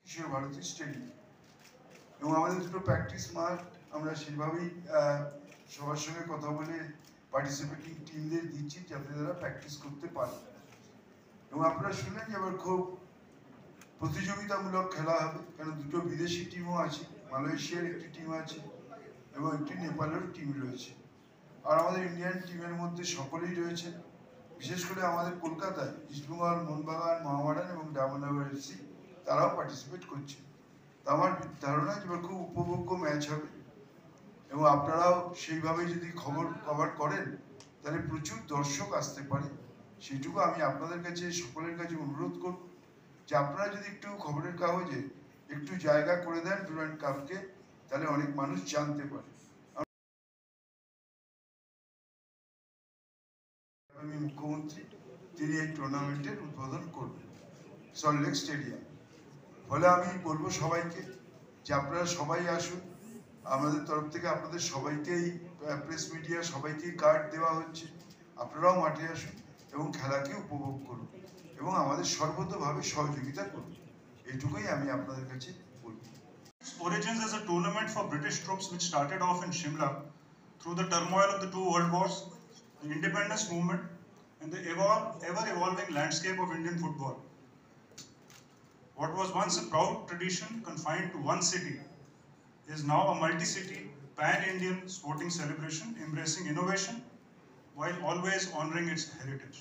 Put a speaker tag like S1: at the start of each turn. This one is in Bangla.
S1: বিশ্বভারতী স্টেডিয়াম এবং আমাদের দুটো প্র্যাকটিস মাঠ আমরা সেভাবেই সবার সঙ্গে কথা বলে পার্টিসিপেটিং টিমদের দিচ্ছি যাতে তারা প্র্যাকটিস করতে পারে। এবং আপনারা শুনলেন যে আবার খুব প্রতিযোগিতামূলক খেলা হবে, কারণ দুটো বিদেশি টিমও আছে, মালয়েশিয়ার একটি টিম আছে এবং একটি নেপালের টিম রয়েছে। আর আমাদের ইন্ডিয়ান টিমের মধ্যে সকলেই রয়েছে, বিশেষ করে আমাদের কলকাতায় ইস্টবেঙ্গল, মোহনবাগান, মোহামেডান এবং ডায়মন্ড হারবার এফসি তারাও পার্টিসিপেট করছে। তা আমার ধারণা যে খুব উপভোগ্য ম্যাচ হবে এবং আপনারাও সেইভাবে যদি কভার করেন তাহলে প্রচুর দর্শক আসতে পারে। সেইটুকু আমি আপনাদের কাছে সকলের কাছে অনুরোধ করব যে আপনারা যদি একটু খবরের কাগজে একটু জায়গা করে দেন ডুরান্ড কাপকে, তাহলে অনেক মানুষ জানতে পারে। আমি মুখ্যমন্ত্রী, তিনি এই টুর্নামেন্টের উদ্বোধন করবেন সল্টলেক স্টেডিয়াম। ফলে আমি বলবো সবাইকে যে আপনারা সবাই আসুন, আমাদের তরফ থেকে আপনাদের সবাইকেই প্রেস মিডিয়া সবাইকেই কার্ড দেওয়া হচ্ছে, আপনারাও মাঠে আসুন এবং খেলাকে উপভোগ করুন এবং আমাদের সর্বতোভাবে সহযোগিতা করুন, এইটুকুই আমি আপনাদের কাছে বলব।
S2: Origins as a tournament for British troops which started off in Shimla through the turmoil of the two world wars, the independence movement, and the ever-evolving landscape of Indian football. What was once a proud tradition confined to one city is now a multi-city, pan-Indian sporting celebration embracing innovation while always honoring its heritage.